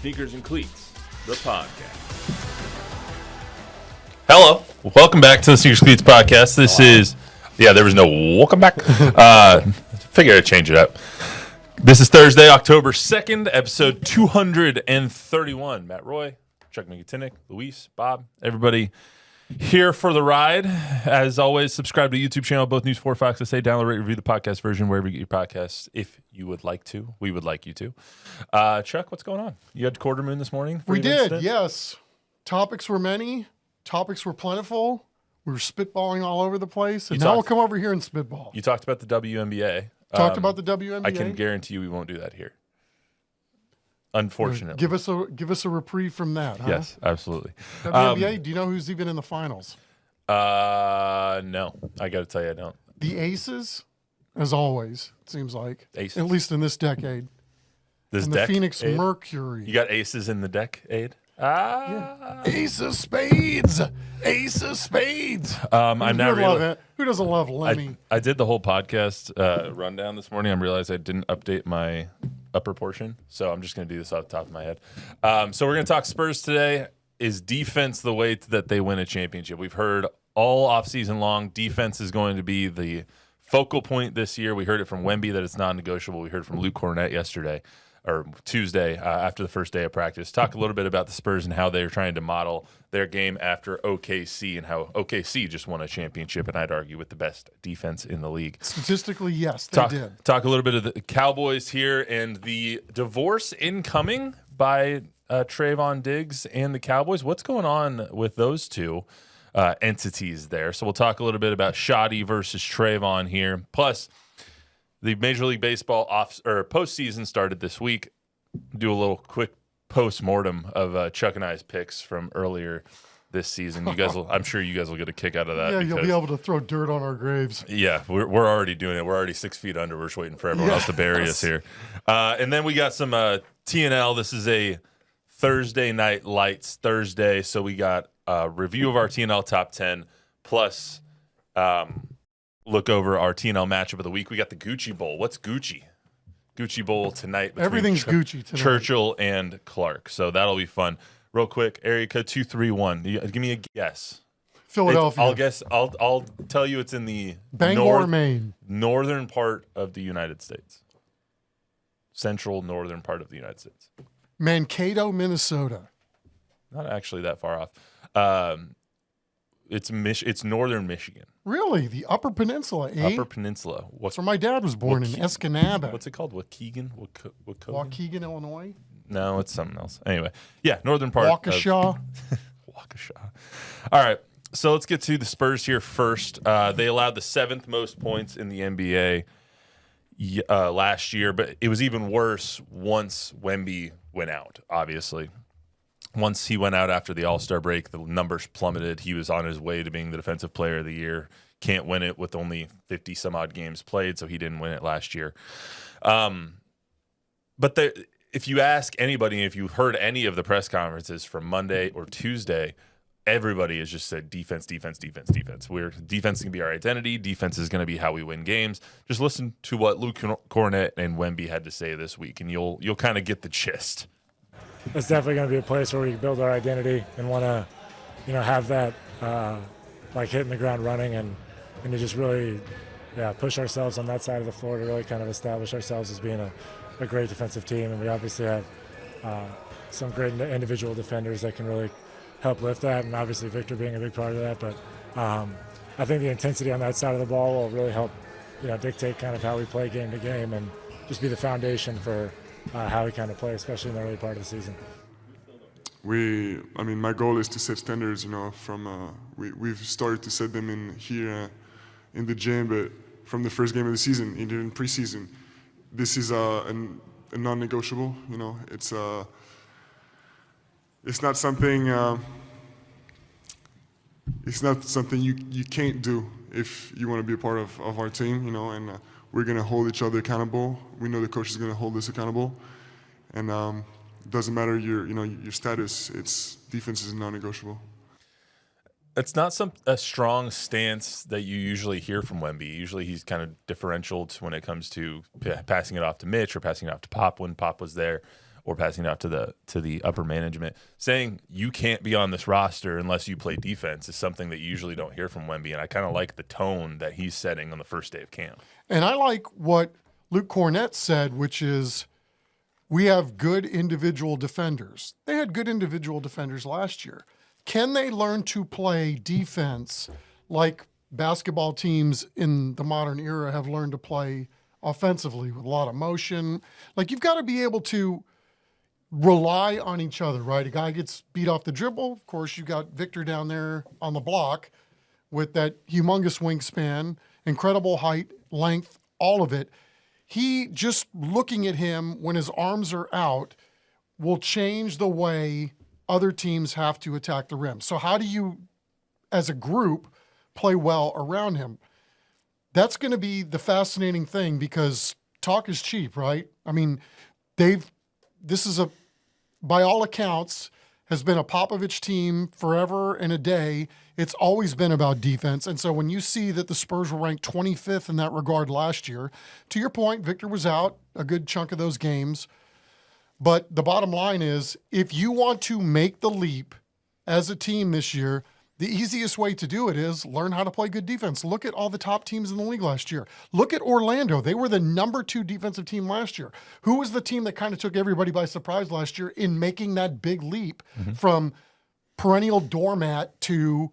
Sneakers and Cleats, the podcast. Hello. Welcome back to the Sneakers Cleats podcast. This is, there was no welcome back. Figure I'd change it up. This is Thursday, October 2nd, episode 231. Matt Roy, Chuck Miketinac, Luis, Bob, everybody here for the ride. As always, subscribe to the YouTube channel, both News 4 Fox SA. Download, rate, review the podcast version wherever you get your podcasts if you would like to. We would like you to. Chuck, what's going on? You had quarter moon this morning? We did, yes. Topics were many. Topics were plentiful. We were spitballing all over the place. And now we'll come over here and spitball. You talked about the WNBA. Talked about the WNBA. I can guarantee you we won't do that here. Unfortunately. Give us a reprieve from that, huh? Yes, absolutely. WNBA, do you know who's even in the finals? No. I got to tell you, I don't. The Aces, as always, it seems like. Aces. At least in this decade. This and the Phoenix Mercury. You got aces in the decade? Yeah. Ace of Spades. Ace of Spades. I'm now realizing. Who doesn't love Lemmy? I did the whole podcast rundown this morning. I realized I didn't update my upper portion, so I'm just going to do this off the top of my head. So we're going to talk Spurs today. Is defense the way that they win a championship? We've heard all offseason long defense is going to be the focal point this year. We heard it from Wemby that it's non-negotiable. We heard from Wemby Kornet yesterday. Or Tuesday after the first day of practice. Talk a little bit about the Spurs and how they're trying to model their game after OKC and how OKC just won a championship, and I'd argue with the best defense in the league. Statistically, yes, they did. Talk a little bit of the Cowboys here and the divorce incoming by Trevon Diggs and the Cowboys. What's going on with those two entities there? So we'll talk a little bit about Shoddy versus Trevon here. Plus, the Major League Baseball postseason started this week. Do a little quick postmortem of Chuck and I's picks from earlier this season. You guys I'm sure you guys will get a kick out of that. Yeah, you'll be able to throw dirt on our graves. Yeah, we're already doing it. We're already 6 feet under. We're just waiting for everyone else to bury us here. And then we got some TNL. This is a Thursday Night Lights Thursday, so we got a review of our TNL top 10 plus. Look over our TNL matchup of the week. We got the Gucci Bowl. What's Gucci? Gucci Bowl tonight. Everything's Gucci tonight. Churchill and Clark. So that'll be fun. Real quick, area code 231. Give me a guess. Philadelphia. I'll tell you it's in the Bangor, Maine. Northern part of the United States. Central northern part of the United States. Mankato, Minnesota. Not actually that far off. It's northern Michigan. Really? The Upper Peninsula, eh? Upper Peninsula. That's where my dad was born, in Escanaba. What's it called? Waukegan? Waukegan, Illinois? No, it's something else. Anyway, yeah, northern part. Waukesha. Waukesha. All right, so let's get to the Spurs here first. They allowed the 7th most points in the NBA last year, but it was even worse once Wemby went out, obviously. Once he went out after the All-Star break, the numbers plummeted. He was on his way to being the Defensive Player of the Year. Can't win it with only 50-some-odd games played, so he didn't win it last year. But if you ask anybody, if you heard any of the press conferences from Monday or Tuesday, everybody has just said defense, defense, defense, defense. Defense is going to be our identity. Defense is going to be how we win games. Just listen to what Luke Kornet and Wemby had to say this week, and you'll kind of get the gist. It's definitely going to be a place where we build our identity and want to, have that like hitting the ground running and to just really, push ourselves on that side of the floor to really kind of establish ourselves as being a great defensive team. And we obviously have some great individual defenders that can really help lift that, and obviously Victor being a big part of that. But I think the intensity on that side of the ball will really help, dictate kind of how we play game to game and just be the foundation for how we kind of play, especially in the early part of the season. My goal is to set standards, we've started to set them in here in the gym, but from the first game of the season, even in preseason, this is a non-negotiable, it's not something you can't do if you want to be a part of our team, and we're going to hold each other accountable. We know the coach is going to hold us accountable. And it doesn't matter your status. Defense is non-negotiable. It's not a strong stance that you usually hear from Wemby. Usually he's kind of differential when it comes to passing it off to Mitch or passing it off to Pop when Pop was there. or passing it out to the upper management. Saying you can't be on this roster unless you play defense is something that you usually don't hear from Wemby, and I kind of like the tone that he's setting on the first day of camp. And I like what Luke Kornet said, which is we have good individual defenders. They had good individual defenders last year. Can they learn to play defense like basketball teams in the modern era have learned to play offensively with a lot of motion? Like, you've got to be able to rely on each other, right? A guy gets beat off the dribble. Of course, you got Victor down there on the block with that humongous wingspan, incredible height, length, all of it. He, just looking at him when his arms are out, will change the way other teams have to attack the rim. So how do you, as a group, play well around him? That's going to be the fascinating thing, because talk is cheap, right? I mean, this is by all accounts, has been a Popovich team forever and a day. It's always been about defense. And so when you see that the Spurs were ranked 25th in that regard last year, to your point, Victor was out a good chunk of those games. But the bottom line is, if you want to make the leap as a team this year, the easiest way to do it is learn how to play good defense. Look at all the top teams in the league last year. Look at Orlando. They were the number 2 defensive team last year. Who was the team that kind of took everybody by surprise last year in making that big leap from perennial doormat to,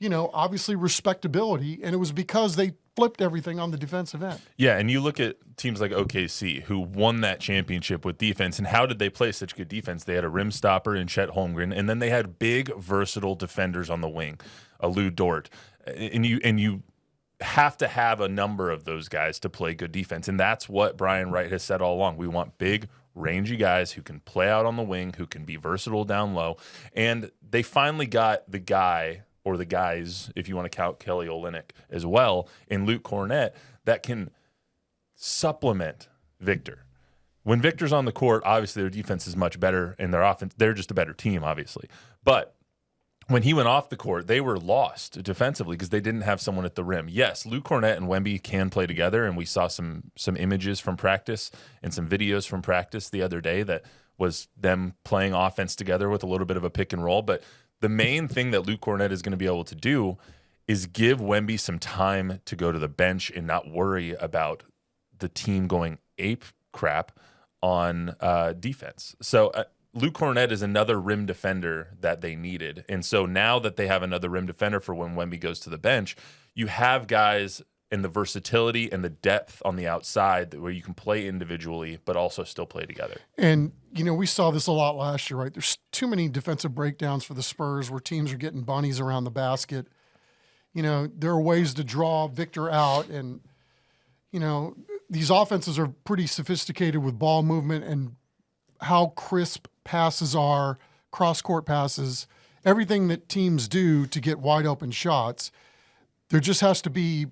obviously respectability? And it was because they flipped everything on the defensive end. Yeah, and you look at teams like OKC who won that championship with defense, and how did they play such good defense? They had a rim stopper in Chet Holmgren, and then they had big, versatile defenders on the wing, a Lou Dort, and you have to have a number of those guys to play good defense, and that's what Brian Wright has said all along. We want big, rangy guys who can play out on the wing, who can be versatile down low, and they finally got the guy, or the guys, if you want to count Kelly Olynyk as well, in Luke Kornet, that can supplement Victor. When Victor's on the court, obviously their defense is much better, and their offense, they're just a better team, obviously. But when he went off the court, they were lost defensively because they didn't have someone at the rim. Yes, Luke Kornet and Wemby can play together, and we saw some images from practice and some videos from practice the other day that was them playing offense together with a little bit of a pick and roll. But the main thing that Luke Kornet is going to be able to do is give Wemby some time to go to the bench and not worry about the team going ape crap on defense. So Luke Kornet is another rim defender that they needed. And so now that they have another rim defender for when Wemby goes to the bench, you have guys in the versatility and the depth on the outside where you can play individually but also still play together. And, we saw this a lot last year, right? There's too many defensive breakdowns for the Spurs where teams are getting bunnies around the basket. There are ways to draw Victor out, and, these offenses are pretty sophisticated with ball movement and how crisp passes are, cross-court passes, everything that teams do to get wide open shots. There just has to be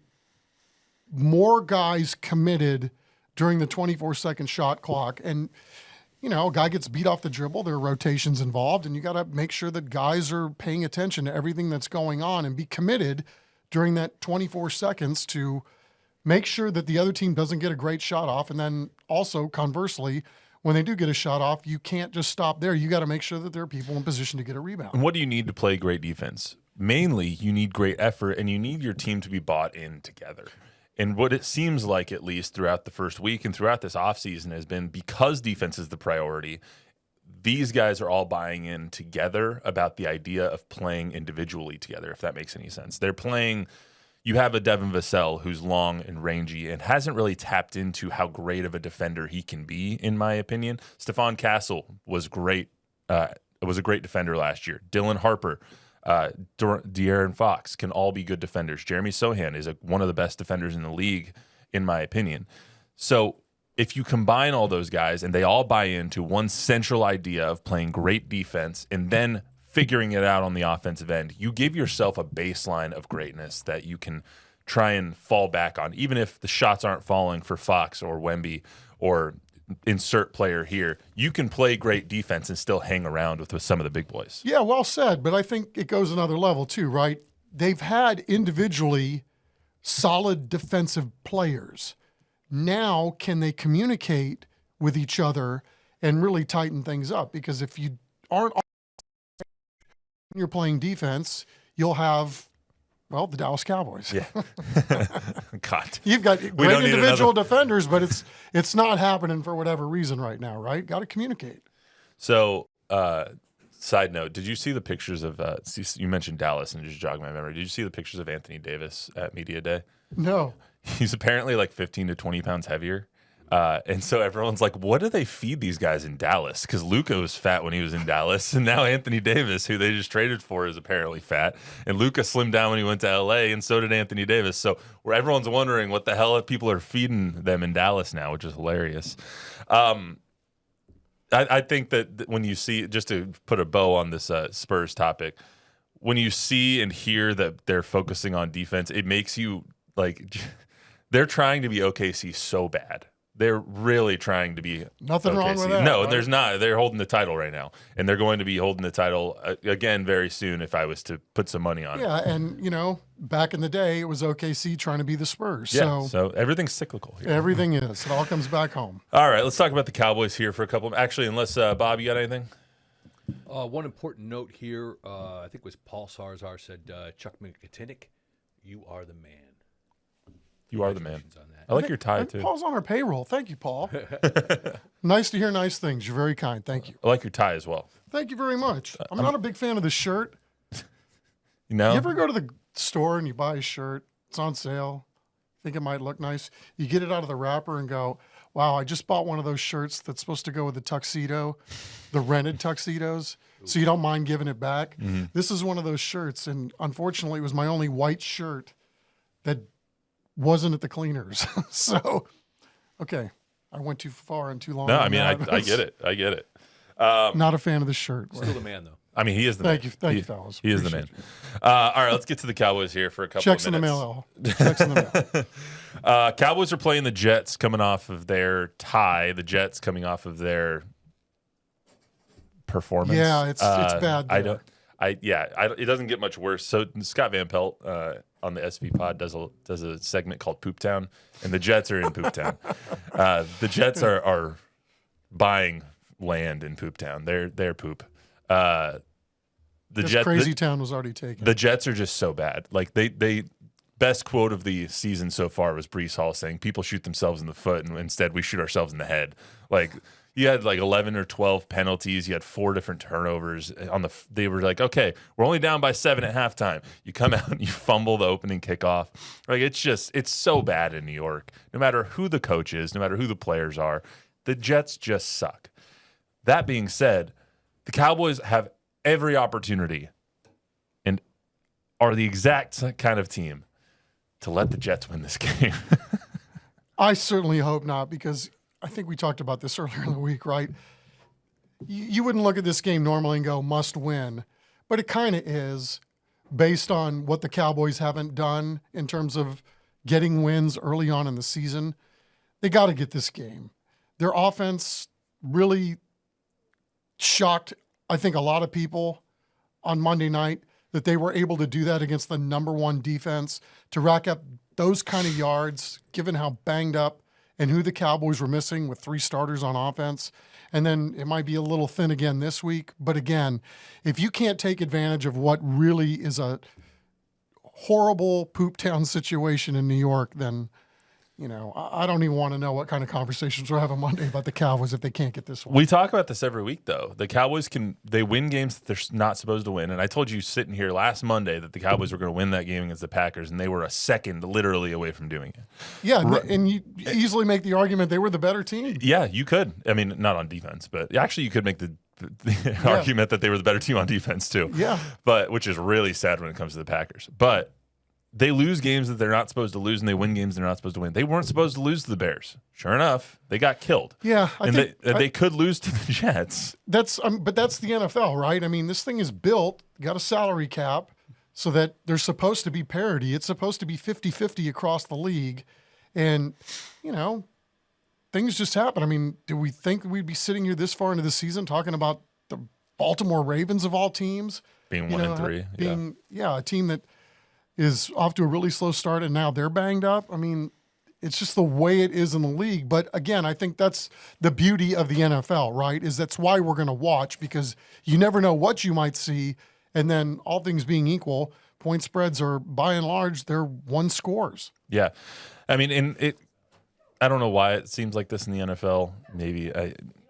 more guys committed during the 24-second shot clock. And, a guy gets beat off the dribble, there are rotations involved, and you got to make sure that guys are paying attention to everything that's going on and be committed during that 24 seconds to make sure that the other team doesn't get a great shot off. And then also, conversely, when they do get a shot off, you can't just stop there. You got to make sure that there are people in position to get a rebound. And what do you need to play great defense? Mainly, you need great effort, and you need your team to be bought in together. And what it seems like, at least throughout the first week and throughout this offseason, has been because defense is the priority, these guys are all buying in together about the idea of playing individually together, if that makes any sense. They're playing – you have a Devin Vassell who's long and rangy and hasn't really tapped into how great of a defender he can be, in my opinion. Stephon Castle was great. Was a great defender last year. Dylan Harper, De'Aaron Fox can all be good defenders. Jeremy Sohan is one of the best defenders in the league, in my opinion. So if you combine all those guys and they all buy into one central idea of playing great defense and then figuring it out on the offensive end, you give yourself a baseline of greatness that you can try and fall back on, even if the shots aren't falling for Fox or Wemby or insert player here. You can play great defense and still hang around with some of the big boys. Yeah, well said, but I think it goes another level too, right? They've had individually solid defensive players. Now, can they communicate with each other and really tighten things up. Because if you aren't, you're playing defense, you'll have, well, the Dallas Cowboys. Yeah. God. You've got don't great need individual another. defenders, but it's not happening for whatever reason right now, right? Got to communicate. So, side note, did you see the pictures of, you mentioned Dallas and it just jogged my memory. Did you see the pictures of Anthony Davis at Media Day? No. He's apparently like 15 to 20 pounds heavier. And so everyone's like, what do they feed these guys in Dallas? Because Luka was fat when he was in Dallas. And now Anthony Davis, who they just traded for, is apparently fat. And Luka slimmed down when he went to L.A., and so did Anthony Davis. So where everyone's wondering what the hell people are feeding them in Dallas now, which is hilarious. I think that when you see, just to put a bow on this Spurs topic, when you see and hear that they're focusing on defense, it makes you like, they're trying to be OKC so bad. They're really trying to be Nothing OKC. wrong with that. No, right? there's not. They're holding the title right now, and they're going to be holding the title again very soon if I was to put some money on it. Yeah, and, back in the day, it was OKC trying to be the Spurs. Yeah, So so everything's cyclical here. everything is. It all comes back home. All right, let's talk about the Cowboys here for a couple. Actually, unless Bob, you got anything? One important note here, I think it was Paul Sarzar said, Chuck Miketinac, you are the man. You are the man. Congratulations on that. I like your tie And too. Paul's on our payroll. Thank you, Paul. Nice to hear nice things. You're very kind. Thank you. I like your tie as well. Thank you very much. I'm not a big fan of the shirt. You know, You ever go to the store and you buy a shirt? It's on sale. Think it might look nice. You get it out of the wrapper and go, wow, I just bought one of those shirts that's supposed to go with the tuxedo, the rented tuxedos. So you don't mind giving it back. Mm-hmm. This is one of those shirts. And unfortunately, it was my only white shirt that wasn't at the cleaners. So, okay. I went too far and too long. no, on I mean, that. I get it. I get it. Not a fan of the shirt. Still the man, though. I mean, he is the Thank man. you. Thank you, fellas. He is the man. Appreciate All right, let's get to the Cowboys here for a couple Checks of in the minutes. mail, Al. Checks in the mail. Cowboys are playing the Jets coming off of their tie. The Jets coming off of their performance. Yeah, it's bad there. It doesn't get much worse. So Scott Van Pelt on the SV Pod does a segment called Poop Town, and the Jets are in Poop Town. The Jets are buying land in Poop Town. They're poop. Crazy Town was already taken. The Jets are just so bad. Like they best quote of the season so far was Breece Hall saying, "People shoot themselves in the foot, and instead we shoot ourselves in the head." Like you had like 11 or 12 penalties. You had 4 different turnovers they were like, okay, we're only down by 7 at halftime. You come out and you fumble the opening kickoff. Like it's so bad in New York. No matter who the coach is, no matter who the players are, the Jets just suck. That being said, the Cowboys have every opportunity and are the exact kind of team to let the Jets win this game. I certainly hope not, because I think we talked about this earlier in the week, right? You wouldn't look at this game normally and go, must win. But it kind of is, based on what the Cowboys haven't done in terms of getting wins early on in the season. They got to get this game. Their offense really shocked, I think, a lot of people on Monday night that they were able to do that against the number one defense, to rack up those kind of yards, given how banged up and who the Cowboys were missing with 3 starters on offense. And then it might be a little thin again this week. But again, if you can't take advantage of what really is a horrible poop town situation in New York, then, I don't even want to know what kind of conversations we're having Monday about the Cowboys if they can't get this one. We talk about this every week, though. The Cowboys they win games that they're not supposed to win. And I told you sitting here last Monday that the Cowboys were going to win that game against the Packers, and they were a second literally away from doing it. Yeah, and you easily make the argument they were the better team. Yeah, you could. I mean, not on defense, but actually you could make the argument that they were the better team on defense too. Yeah. But which is really sad when it comes to the Packers. But they lose games that they're not supposed to lose, and they win games they're not supposed to win. They weren't supposed to lose to the Bears. Sure enough, they got killed. Yeah, they could lose to the Jets. But that's the NFL, right? I mean, this thing is built, got a salary cap, so that there's supposed to be parity. It's supposed to be 50-50 across the league. And, things just happen. I mean, do we think we'd be sitting here this far into the season talking about the Baltimore Ravens of all teams? Being 1-3. A team that is off to a really slow start and now they're banged up. I mean, It's just the way it is in the league. But again, I think that's the beauty of the NFL, right? Is that's why we're going to watch, because you never know what you might see. And then all things being equal, point spreads are by and large, they're one scores. Yeah. I mean, I don't know why it seems like this in the NFL. Maybe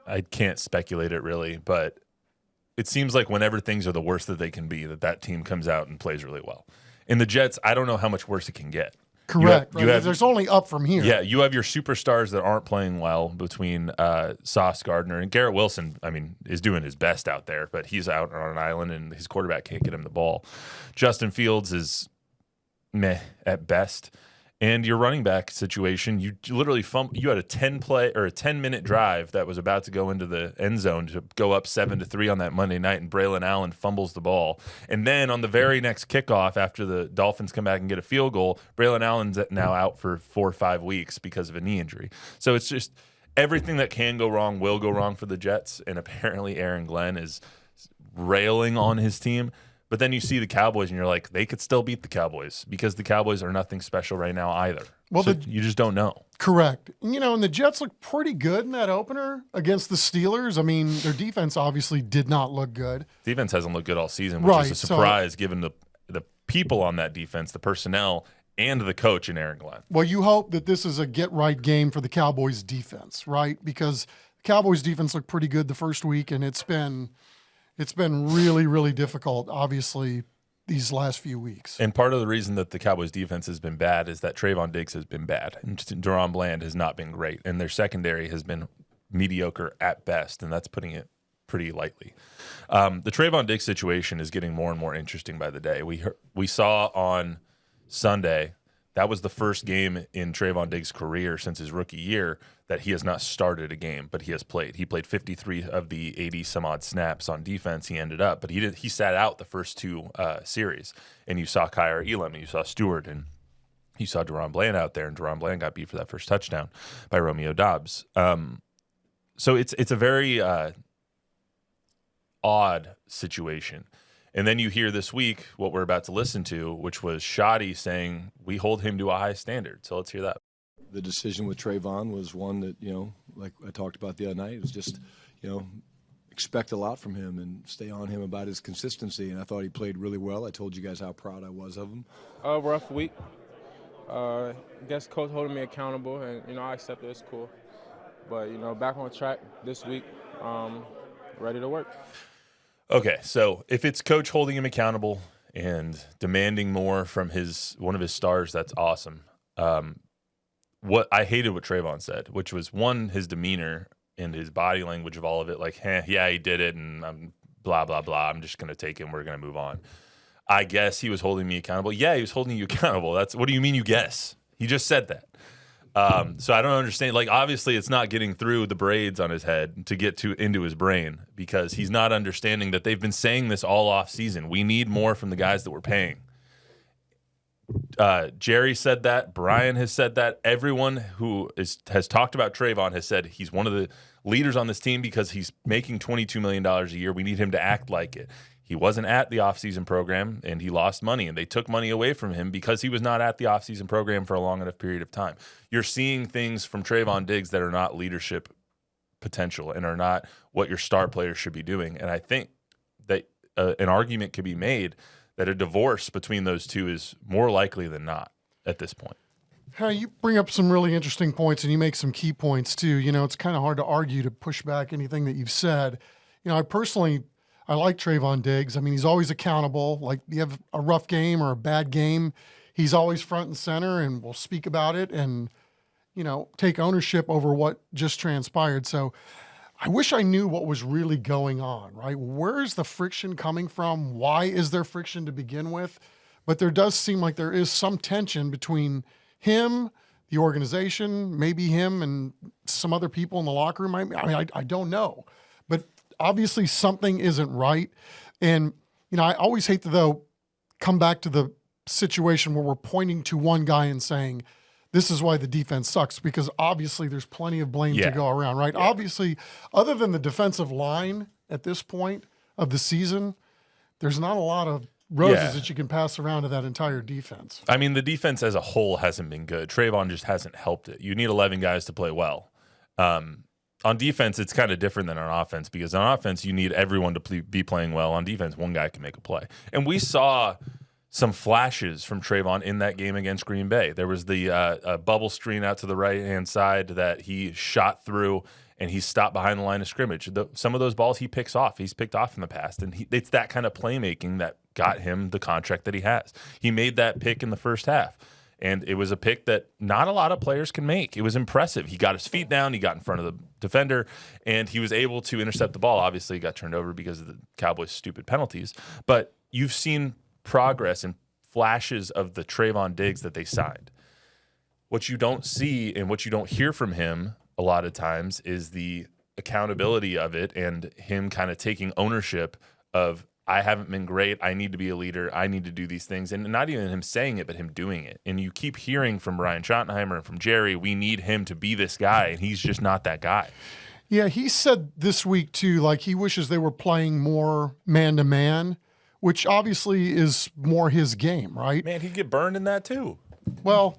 I can't speculate it really, but it seems like whenever things are the worst that they can be, that team comes out and plays really well. In the Jets, I don't know how much worse it can get. Correct. There's only up from here. Yeah, you have your superstars that aren't playing well between Sauce Gardner and Garrett Wilson. I mean, is doing his best out there, but he's out on an island and his quarterback can't get him the ball. Justin Fields is meh at best. And your running back situation, you literally you had a 10-minute drive that was about to go into the end zone to go up 7-3 on that Monday night, and Braylon Allen fumbles the ball. And then on the very next kickoff, after the Dolphins come back and get a field goal, Braylon Allen's now out for 4 or 5 weeks because of a knee injury. So it's just everything that can go wrong will go wrong for the Jets, and apparently Aaron Glenn is railing on his team. But then you see the Cowboys, and you're like, they could still beat the Cowboys because the Cowboys are nothing special right now either. Well, so you just don't know. Correct. And the Jets look pretty good in that opener against the Steelers. I mean, their defense obviously did not look good. Defense hasn't looked good all season, which is a surprise given the people on that defense, the personnel, and the coach in Aaron Glenn. Well, you hope that this is a get-right game for the Cowboys defense, right? Because the Cowboys defense looked pretty good the first week, and it's been really, really difficult, obviously, these last few weeks. And part of the reason that the Cowboys defense has been bad is that Trevon Diggs has been bad, and Deron Bland has not been great, and their secondary has been mediocre at best, and that's putting it pretty lightly. The Trevon Diggs situation is getting more and more interesting by the day. We saw on Sunday, that was the first game in Trevon Diggs' career since his rookie year that he has not started a game, but he has played. He played 53 of the 80-some-odd snaps on defense. He ended up, but he sat out the first 2 series. And you saw Kyer Elam, and you saw Stewart, and you saw Deron Bland out there, and Deron Bland got beat for that first touchdown by Romeo Doubs. So it's a very odd situation. And then you hear this week what we're about to listen to, which was Shoddy saying we hold him to a high standard. So let's hear that. The decision with Trevon was one that, like I talked about the other night, it was just, expect a lot from him and stay on him about his consistency. And I thought he played really well. I told you guys how proud I was of him. Rough week. I guess coach holding me accountable, and, I accept it. It's cool. But, back on track this week, ready to work. Okay, so if it's coach holding him accountable and demanding more from one of his stars, that's awesome. What I hated what Trevon said, which was, one, his demeanor and his body language of all of it, like, yeah, he did it, and I'm blah, blah, blah. I'm just going to take him. We're going to move on. I guess he was holding me accountable. Yeah, he was holding you accountable. What do you mean you guess? He just said that. So I don't understand. Like, obviously, it's not getting through the braids on his head to get into his brain, because he's not understanding that they've been saying this all off season. We need more from the guys that we're paying. Jerry said that. Brian has said that. Everyone who has talked about Trevon has said he's one of the leaders on this team because he's making $22 million a year. We need him to act like it. He wasn't at the offseason program, and he lost money, and they took money away from him because he was not at the offseason program for a long enough period of time. You're seeing things from Trevon Diggs that are not leadership potential and are not what your star players should be doing. And I think that an argument could be made that a divorce between those two is more likely than not at this point. You bring up some really interesting points, and you make some key points too. It's kind of hard to argue to push back anything that you've said. I like Trevon Diggs. I mean, he's always accountable. Like, you have a rough game or a bad game, he's always front and center and will speak about it and, take ownership over what just transpired. So I wish I knew what was really going on, right? Where is the friction coming from? Why is there friction to begin with? But there does seem like there is some tension between him, the organization, maybe him and some other people in the locker room. I don't know. But obviously something isn't right. And, I always hate to, though, come back to the situation where we're pointing to one guy and saying, this is why the defense sucks, because obviously there's plenty of blame to go around, right? Yeah. Obviously, other than the defensive line at this point of the season, there's not a lot of roses that you can pass around to that entire defense. I mean, the defense as a whole hasn't been good. Trevon just hasn't helped it. You need 11 guys to play well. On defense, it's kind of different than on offense because on offense, you need everyone to be playing well. On defense, one guy can make a play. And we saw some flashes from Trevon in that game against Green Bay. There was the bubble screen out to the right-hand side that he shot through, and he stopped behind the line of scrimmage. Some of those balls he picks off. He's picked off in the past, and it's that kind of playmaking that got him the contract that he has. He made that pick in the first half. And it was a pick that not a lot of players can make. It was impressive. He got his feet down. He got in front of the defender, and he was able to intercept the ball. Obviously, he got turned over because of the Cowboys' stupid penalties. But you've seen progress and flashes of the Trevon Diggs that they signed. What you don't see and what you don't hear from him a lot of times is the accountability of it and him kind of taking ownership of, I haven't been great. I need to be a leader. I need to do these things. And not even him saying it, but him doing it. And you keep hearing from Ryan Schottenheimer and from Jerry, we need him to be this guy. And he's just not that guy. Yeah, he said this week, too, like he wishes they were playing more man-to-man, which obviously is more his game, right? Man, he'd get burned in that, too. Well,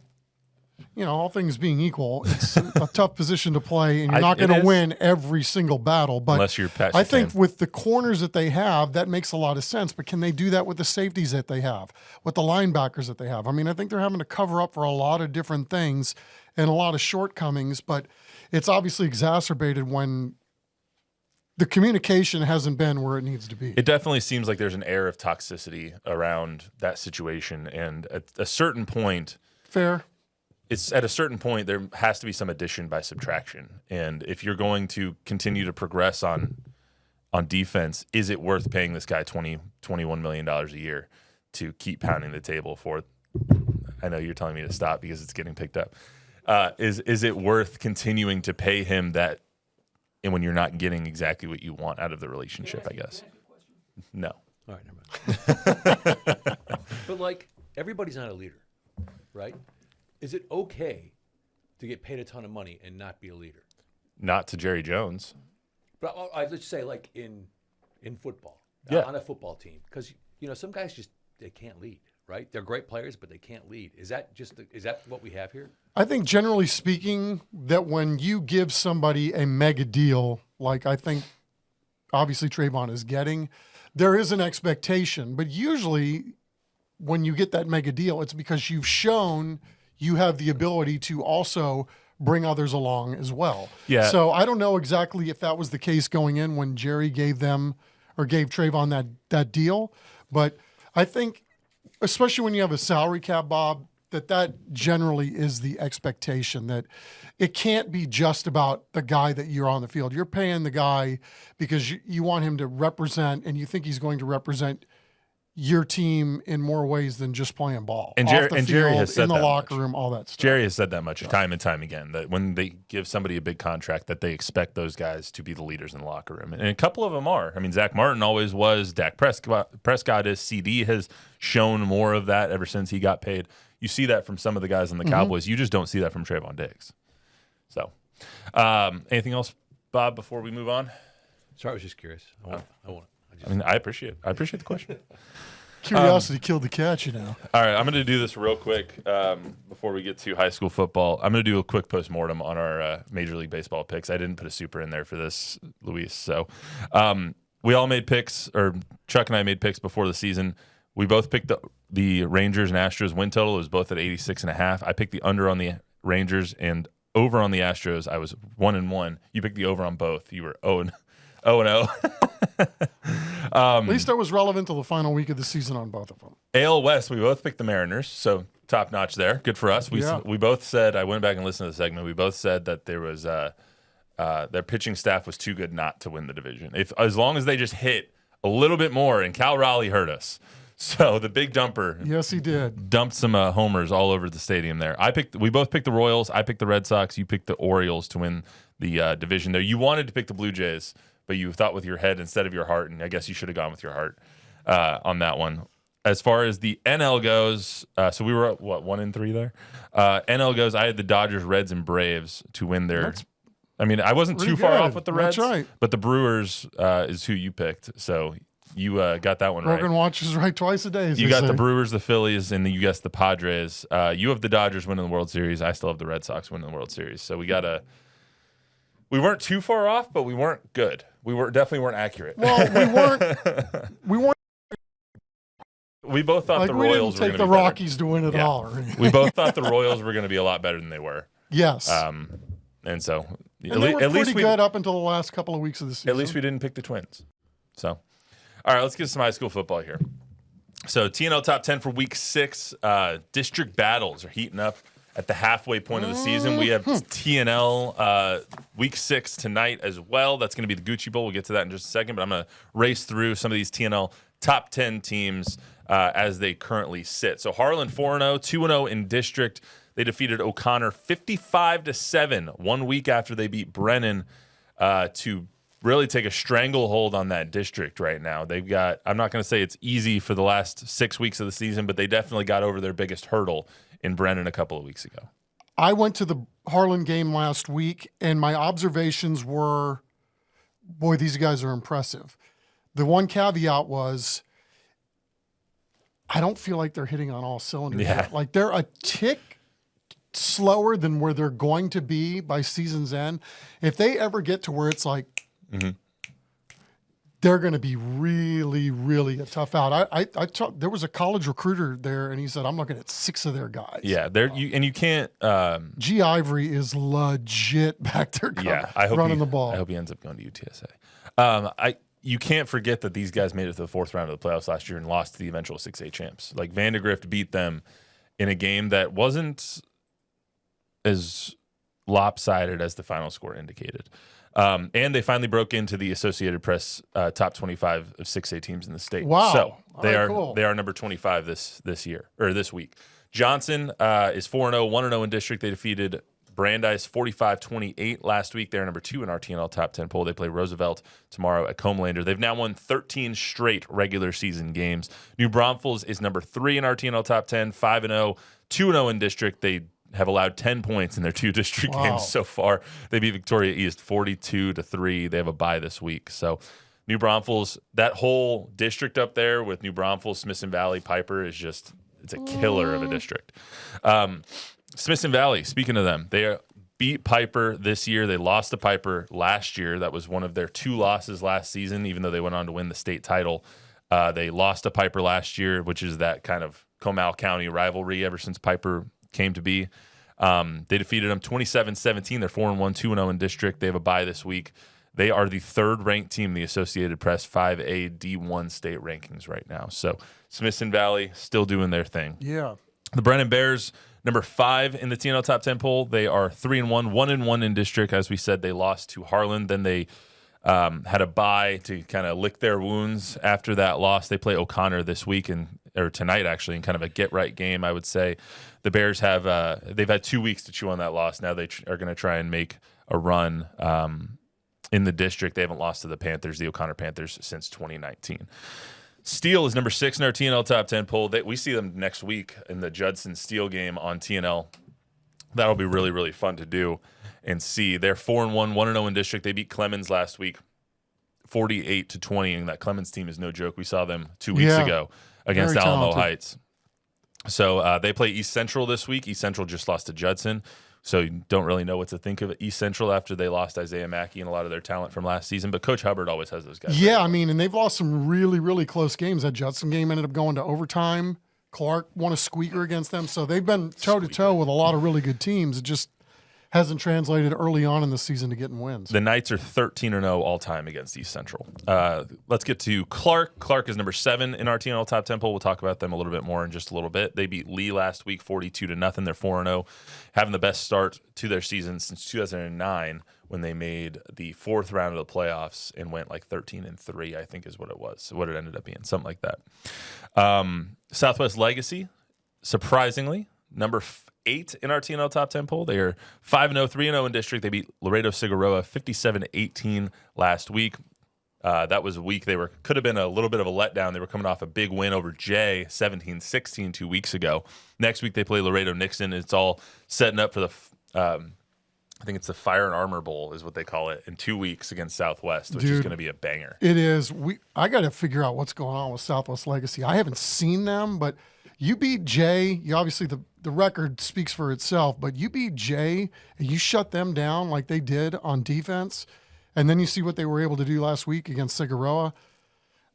you know, all things being equal, it's a tough position to play, and you're not going to win every single battle. But unless you're Pat I think with the corners that they have, that makes a lot of sense. But can they do that with the safeties that they have, with the linebackers that they have? I mean, I think they're having to cover up for a lot of different things and a lot of shortcomings, but it's obviously exacerbated when the communication hasn't been where it needs to be. It definitely seems like there's an air of toxicity around that situation. And at a certain point, fair. It's at a certain point, there has to be some addition by subtraction. And if you're going to continue to progress on defense, is it worth paying this guy $21 million a year to keep pounding the table for? I know you're telling me to stop because it's getting picked up. Is it worth continuing to pay him that, and when you're not getting exactly what you want out of the relationship, I guess? No. All right, never mind. But, like, everybody's not a leader, right? Is it okay to get paid a ton of money and not be a leader? Not to Jerry Jones. But let's say, like, in football, on a football team. Because, you know, some guys just, they can't lead, right? They're great players, but they can't lead. Is that what we have here? I think generally speaking that when you give somebody a mega deal, like I think obviously Trevon is getting, there is an expectation. But usually when you get that mega deal, it's because you've shown you have the ability to also bring others along as well. Yeah. So I don't know exactly if that was the case going in when Jerry gave them or gave Trevon that deal. But I think, especially when you have a salary cap, Bob, that generally is the expectation, that it can't be just about the guy that you're on the field. You're paying the guy because you want him to represent, and you think he's going to represent your team in more ways than just playing ball. And Jerry has said in the that locker much. room, all that stuff. Jerry has said that much time and time again, that when they give somebody a big contract, that they expect those guys to be the leaders in the locker room. And a couple of them are. I mean, Zach Martin always was. Dak Prescott is. CD has shown more of that ever since he got paid. You see that from some of the guys on the Cowboys. You just don't see that from Trevon Diggs. So, anything else, Bob, before we move on? Sorry, I was just curious. I appreciate the question. Curiosity killed the cat, you know. All right, I'm going to do this real quick before we get to high school football. I'm going to do a quick postmortem on our Major League Baseball picks. I didn't put a super in there for this, Luis. So we all made picks, or Chuck and I made picks before the season. We both picked the Rangers and Astros win total. It was both at 86.5. I picked the under on the Rangers and over on the Astros. I was 1-1. You picked the over on both. You were 0-0. At least I was relevant till the final week of the season on both of them. AL West, we both picked the Mariners, so top notch there. Good for us. We both said, I went back and listened to the segment. We both said that there was their pitching staff was too good not to win the division. As long as they just hit a little bit more, and Cal Raleigh hurt us. So the big dumper, yes, he did, dumped some homers all over the stadium there. We both picked the Royals. I picked the Red Sox. You picked the Orioles to win the division there. You wanted to pick the Blue Jays, but you thought with your head instead of your heart, and I guess you should have gone with your heart on that one. As far as the NL goes, so we were at, 1-3 there? NL goes, I had the Dodgers, Reds, and Braves to win their. I wasn't too far off with the Reds, That's right. but the Brewers is who you picked. So You got that one Rogan right. watches right twice a day. As You they got say. the Brewers, the Phillies, and then you guessed the Padres. You have the Dodgers winning the World Series. I still have the Red Sox winning the World Series. So we weren't too far off, but we weren't good. Definitely weren't accurate. Well, we weren't. We both thought Like the we Royals didn't were take going the to be Rockies to win it Yeah. all. We both thought the Royals were going to be a lot better than they were. Yes. And so and they were pretty good up until the last couple of weeks of the season. At least we didn't pick the Twins. So, all right, let's get some high school football here. So, TNL top 10 for week 6. District battles are heating up at the halfway point of the season. We have TNL week 6 tonight as well. That's going to be the Gucci Bowl. We'll get to that in just a second, but I'm going to race through some of these TNL top 10 teams as they currently sit. So, Harlan 4-0, 2-0 in district. They defeated O'Connor 55-7 1 week after they beat Brennan to really take a stranglehold on that district right now. They've got, I'm not going to say it's easy for the last 6 weeks of the season, but they definitely got over their biggest hurdle in Brennan a couple of weeks ago. I went to the Harlan game last week, and my observations were, boy, these guys are impressive. The one caveat was, I don't feel like they're hitting on all cylinders. Yeah. Yet. Like they're a tick slower than where they're going to be by season's end. If they ever get to where it's like, they're going to be really, really a tough out. There was a college recruiter there, and he said, I'm looking at 6 of their guys. Yeah, you can't. G. Ivory is legit back there running the ball. I hope he ends up going to UTSA. You can't forget that these guys made it to the 4th round of the playoffs last year and lost to the eventual 6A champs. Like Vandegrift beat them in a game that wasn't as lopsided as the final score indicated. And they finally broke into the Associated Press top 25 of 6A teams in the state. Wow. So Cool. they are number 25 this year or this week. Johnson is 4-0, 1-0 in district. They defeated Brandeis 45-28 last week. They're number 2 in our TNL top 10 poll. They play Roosevelt tomorrow at Comelander. They've now won 13 straight regular season games. New Braunfels is number 3 in our TNL top 10, 5-0, 2-0 in district. They have allowed 10 points in their 2 district games so far. They beat Victoria East 42-3. They have a bye this week. So New Braunfels, that whole district up there with New Braunfels, Smithson Valley, Piper is just, it's a killer of a district. Smithson Valley, speaking of them, they beat Piper this year. They lost to Piper last year. That was one of their 2 losses last season, even though they went on to win the state title. They lost to Piper last year, which is that kind of Comal County rivalry ever since Piper came to be. They defeated them 27-17. They're 4-1, 2-0 in district. They have a bye this week. They are the 3rd ranked team in the Associated Press 5A D1 state rankings right now. So Smithson Valley still doing their thing. Yeah. The Brennan Bears, number 5 in the TNL top 10 poll. They are 3-1, 1-1 in district. As we said, they lost to Harlan. Then they had a bye to kind of lick their wounds after that loss. They play O'Connor this week or tonight actually in kind of a get right game, I would say. The Bears have they've had 2 weeks to chew on that loss. Now they are going to try and make a run in the district. They haven't lost to the Panthers, the O'Connor Panthers, since 2019. Steele is number 6 in our TNL top 10 poll. We see them next week in the Judson Steele game on TNL. That'll be really, really fun to do and see. They're 4-1, 1-0 in district. They beat Clemens last week 48-20, and that Clemens team is no joke. We saw them 2 weeks ago against Very Alamo talented. Heights. So they play East Central this week. East Central just lost to Judson. So you don't really know what to think of East Central after they lost Isaiah Mackey and a lot of their talent from last season. But Coach Hubbard always has those guys. Yeah, I mean, and they've lost some really, really close games. That Judson game ended up going to overtime. Clark won a squeaker against them. So they've been toe-to-toe with a lot of really good teams. It just hasn't translated early on in the season to getting wins. The Knights are 13-0 all-time against East Central. Let's get to Clark. Clark is number 7 in our TNL top 10 poll. We'll talk about them a little bit more in just a little bit. They beat Lee last week 42-0. They're 4-0, having the best start to their season since 2009 when they made the 4th round of the playoffs and went like 13-3, I think is what it was, what it ended up being, something like that. Southwest Legacy, surprisingly, number 8 in our TNL top 10 poll. They are 5-0, 3-0 in district. They beat Laredo Figueroa 57-18 last week. That was a week could have been a little bit of a letdown. They were coming off a big win over Jay 17-16 2 weeks ago. Next week they play Laredo Nixon. It's all setting up for the I think it's the Fire and Armor Bowl is what they call it, in 2 weeks against Southwest, which is Dude, going to be a banger. It is. I got to figure out what's going on with Southwest Legacy. I haven't seen them, but you beat Jay. You obviously the record speaks for itself, but you beat Jay and you shut them down like they did on defense, and then you see what they were able to do last week against Figueroa.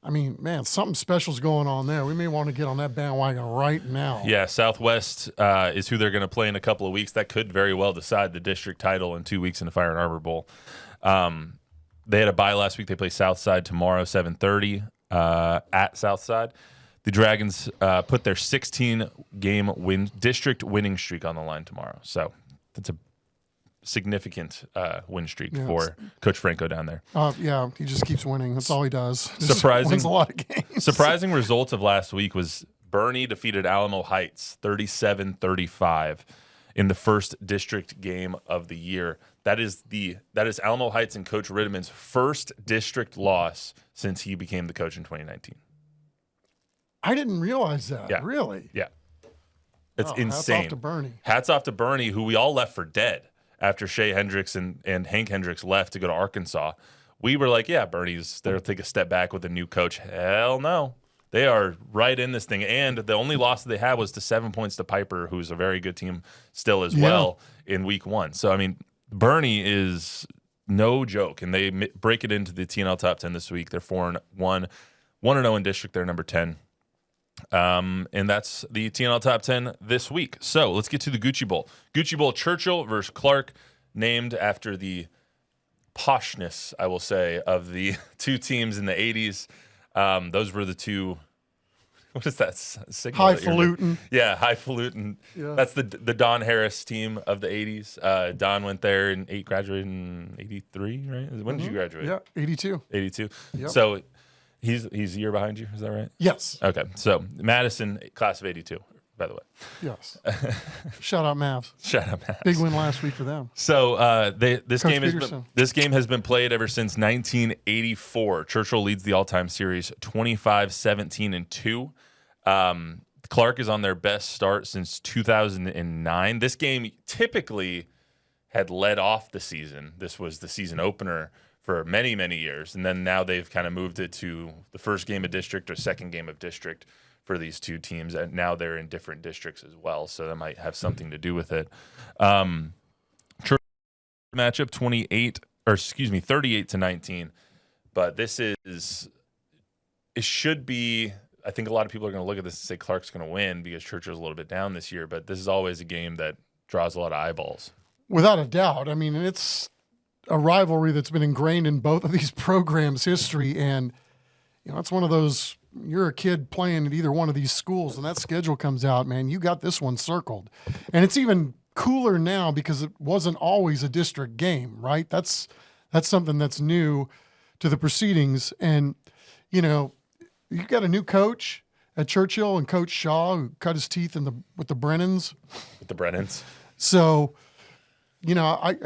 I mean, man, something special's going on there. We may want to get on that bandwagon right now. Yeah, Southwest is who they're going to play in a couple of weeks. That could very well decide the district title in 2 weeks in the Fire and Armor Bowl. They had a bye last week. They play Southside tomorrow, 7:30 at Southside. The Dragons put their 16-game district winning streak on the line tomorrow. So that's a significant win streak for Coach Franco down there. Yeah, he just keeps winning. That's all he does. Just Surprising, wins a lot of games. Surprising results of last week was Bernie defeated Alamo Heights 37-35 in the first district game of the year. That is Alamo Heights and Coach Ritteman's first district loss since he became the coach in 2019. I didn't realize that. Yeah. Really? Yeah. It's insane. Hats off to Bernie. Hats off to Bernie, who we all left for dead after Shea Hendricks and Hank Hendricks left to go to Arkansas. We were like, yeah, Bernie's there to take a step back with a new coach. Hell no. They are right in this thing. And the only loss that they had was to 7 points to Piper, who's a very good team still as well in week 1. So, I mean, Bernie is no joke. And they break it into the TNL top 10 this week. They're 4-1, 1-0 in district. They're number 10. And that's the TNL top 10 this week. So let's get to the Gucci Bowl. Gucci Bowl, Churchill versus Clark, named after the poshness, I will say, of the two teams in the 80s. Those were the two. What is that signal? Highfalutin. Yeah, highfalutin. Yeah. That's the Don Harris team of the 80s. Don went there and graduated in 83, right? When did you graduate? Yeah, 82. 82. Yep. So he's a year behind you, is that right? Yes. Okay, so Madison, class of 82, by the way. Yes. Shout out Mavs. Shout out Mavs. Big win last week for them. So this Coach game has been played ever since 1984. Churchill leads the all-time series 25-17-2. Clark is on their best start since 2009. This game typically had led off the season. This was the season opener for many, many years. And then now they've kind of moved it to the first game of district or second game of district for these two teams. And now they're in different districts as well. So that might have something to do with it. Matchup 38-19. But it should be, I think a lot of people are going to look at this and say Clark's going to win because Churchill's a little bit down this year. But this is always a game that draws a lot of eyeballs. Without a doubt. I mean, it's a rivalry that's been ingrained in both of these programs' history. And, it's one of those, you're a kid playing at either one of these schools and that schedule comes out, man, you got this one circled. And it's even cooler now because it wasn't always a district game, right? That's something that's new to the proceedings. And, you got a new coach at Churchill and Coach Shaw, who cut his teeth with the Brennans. With the Brennans. So, I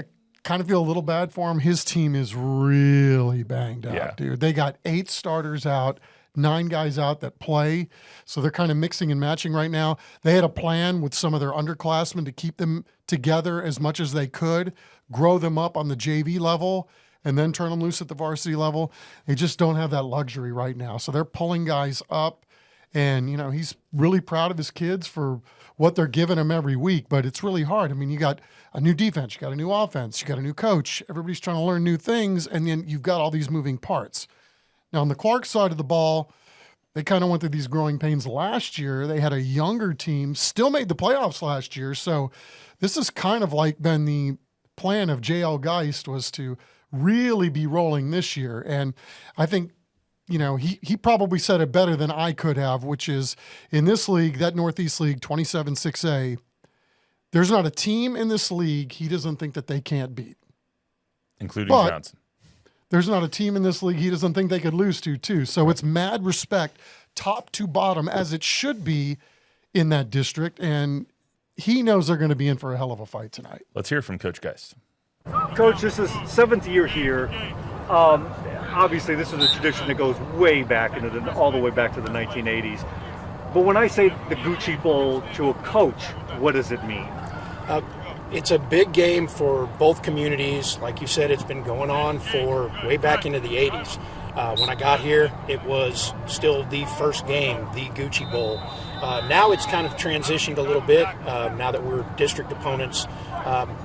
kind of feel a little bad for him. His team is really banged up, dude. They got 8 starters out, 9 guys out that play. So they're kind of mixing and matching right now. They had a plan with some of their underclassmen to keep them together as much as they could, grow them up on the JV level, and then turn them loose at the varsity level. They just don't have that luxury right now. So they're pulling guys up. And, he's really proud of his kids for what they're giving him every week, but it's really hard. I mean, you got a new defense, you got a new offense, you got a new coach. Everybody's trying to learn new things, and then you've got all these moving parts. Now, on the Clark side of the ball, they kind of went through these growing pains last year. They had a younger team, still made the playoffs last year. So this is kind of like been the plan of J.L. Geist was to really be rolling this year. And I think, he probably said it better than I could have, which is in this league, that Northeast League 27-6A, there's not a team in this league he doesn't think that they can't beat. Including Johnson. There's not a team in this league he doesn't think they could lose to, too. So it's mad respect, top to bottom, as it should be in that district. And he knows they're going to be in for a hell of a fight tonight. Let's hear from Coach Geist. Coach, this is 7th year here. Obviously, this is a tradition that goes way back all the way back to the 1980s. But when I say the Gucci Bowl to a coach, what does it mean? it's a big game for both communities. Like you said, it's been going on for way back into the 80s. When I got here, it was still the first game, the Gucci Bowl. Now it's kind of transitioned a little bit now that we're district opponents.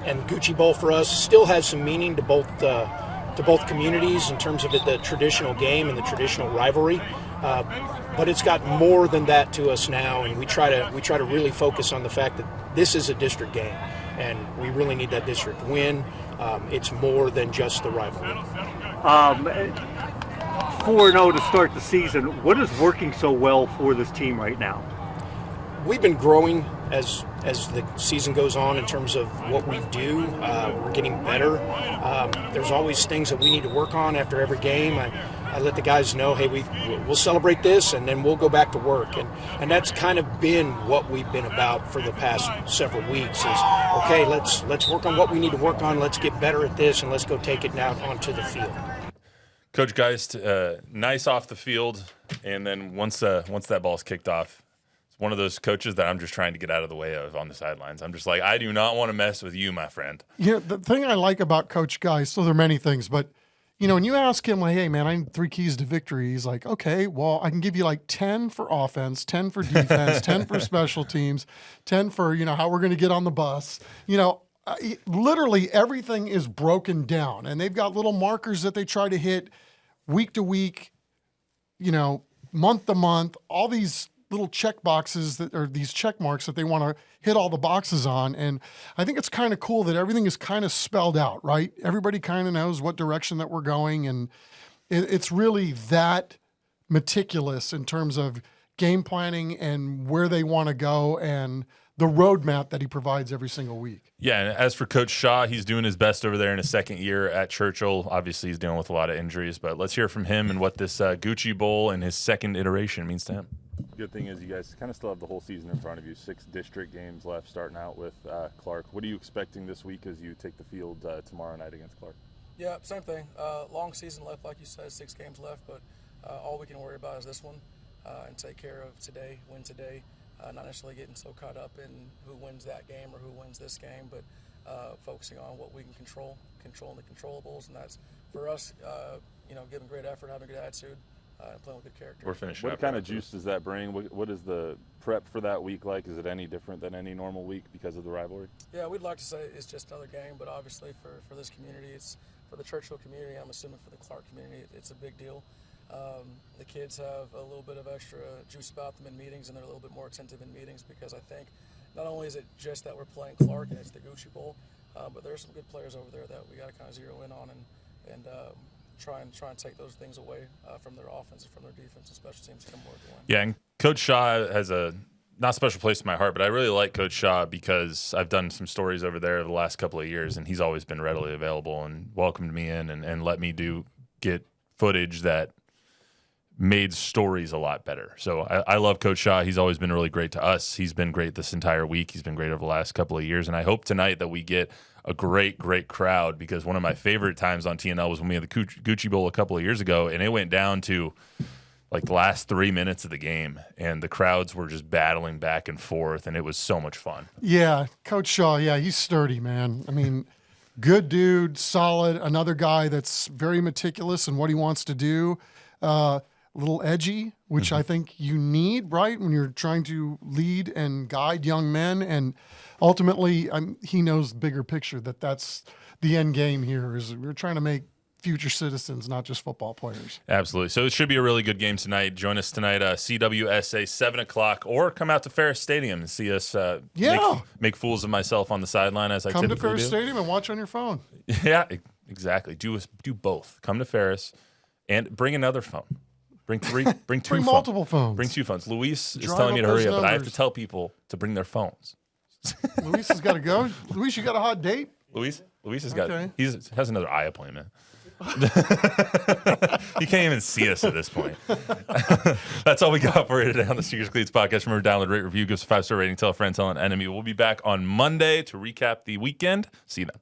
And Gucci Bowl for us still has some meaning to both communities in terms of the traditional game and the traditional rivalry. But it's got more than that to us now, and we try to really focus on the fact that this is a district game, and we really need that district win. It's more than just the rivalry. 4-0 to start the season. What is working so well for this team right now? We've been growing as the season goes on in terms of what we do. We're getting better. There's always things that we need to work on after every game. I let the guys know, hey, we'll celebrate this, and then we'll go back to work. And that's kind of been what we've been about for the past several weeks is, okay, let's work on what we need to work on. Let's get better at this, and let's go take it out onto the field. Coach Geist, nice off the field, and then once that ball's kicked off, it's one of those coaches that I'm just trying to get out of the way of on the sidelines. I'm just like, I do not want to mess with you, my friend. Yeah, the thing I like about Coach Geist, so there are many things, but when you ask him, like, hey, man, I need 3 keys to victory, he's like, okay, well, I can give you like 10 for offense, 10 for defense, 10 for special teams, 10 for, how we're going to get on the bus. Literally everything is broken down, and they've got little markers that they try to hit week to week, month to month, all these little check boxes these check marks that they want to hit all the boxes on. And I think it's kind of cool that everything is kind of spelled out, right? Everybody kind of knows what direction that we're going. And it's really that meticulous in terms of game planning and where they want to go and the roadmap that he provides every single week. Yeah, and as for Coach Shaw, he's doing his best over there in his second year at Churchill. Obviously, he's dealing with a lot of injuries, but let's hear from him and what this Gucci Bowl and his second iteration means to him. Good thing is you guys kind of still have the whole season in front of you. 6 district games left, starting out with Clark. What are you expecting this week as you take the field tomorrow night against Clark? Yeah, same thing. Long season left, like you said, 6 games left, but all we can worry about is this one and take care of today, win today. Not necessarily getting so caught up in who wins that game or who wins this game, but focusing on what we can controlling the controllables, and that's for us, giving great effort, having a good attitude, and playing with good character. We're finishing. What kind of juice does that bring? What is the prep for that week like? Is it any different than any normal week because of the rivalry? Yeah, we'd like to say it's just another game, but obviously for this community, it's for the Churchill community. I'm assuming for the Clark community, it's a big deal. The kids have a little bit of extra juice about them in meetings, and they're a little bit more attentive in meetings because I think not only is it just that we're playing Clark and it's the Gucci Bowl, but there are some good players over there that we got to kind of zero in on and try and take those things away from their offense and from their defense and special teams to come work to win. Yeah, and Coach Shaw has a not special place in my heart, but I really like Coach Shaw because I've done some stories over there the last couple of years, and he's always been readily available and welcomed me in and let me get footage that made stories a lot better. So I love Coach Shaw. He's always been really great to us. He's been great this entire week. He's been great over the last couple of years. And I hope tonight that we get a great, great crowd, because one of my favorite times on TNL was when we had the Gucci Bowl a couple of years ago, and it went down to like the last 3 minutes of the game, and the crowds were just battling back and forth, and it was so much fun. Yeah, Coach Shaw, he's sturdy, man. I mean, good dude, solid, another guy that's very meticulous in what he wants to do. A little edgy, which I think you need, right, when you're trying to lead and guide young men. And ultimately, he knows the bigger picture, that's the end game here, is we're trying to make future citizens, not just football players. Absolutely. So it should be a really good game tonight. Join us tonight, CWSA, 7 o'clock, or come out to Ferris Stadium and see us make fools of myself on the sideline as I typically do. Come to Ferris Stadium and watch on your phone. Yeah, exactly. Do both. Come to Ferris and bring another phone. Bring 2 Bring multiple phones. Bring 2 phones. Luis is Drive telling me to hurry up, those but I have to numbers. tell people to bring their phones. Luis has got to go. Luis, you got a hot date? Luis has Okay. has another eye appointment. He can't even see us at this point. That's all we got for you today on the Sneakers Cleats podcast. Remember, download, rate, review, give us a 5-star rating, tell a friend, tell an enemy. We'll be back on Monday to recap the weekend. See you then.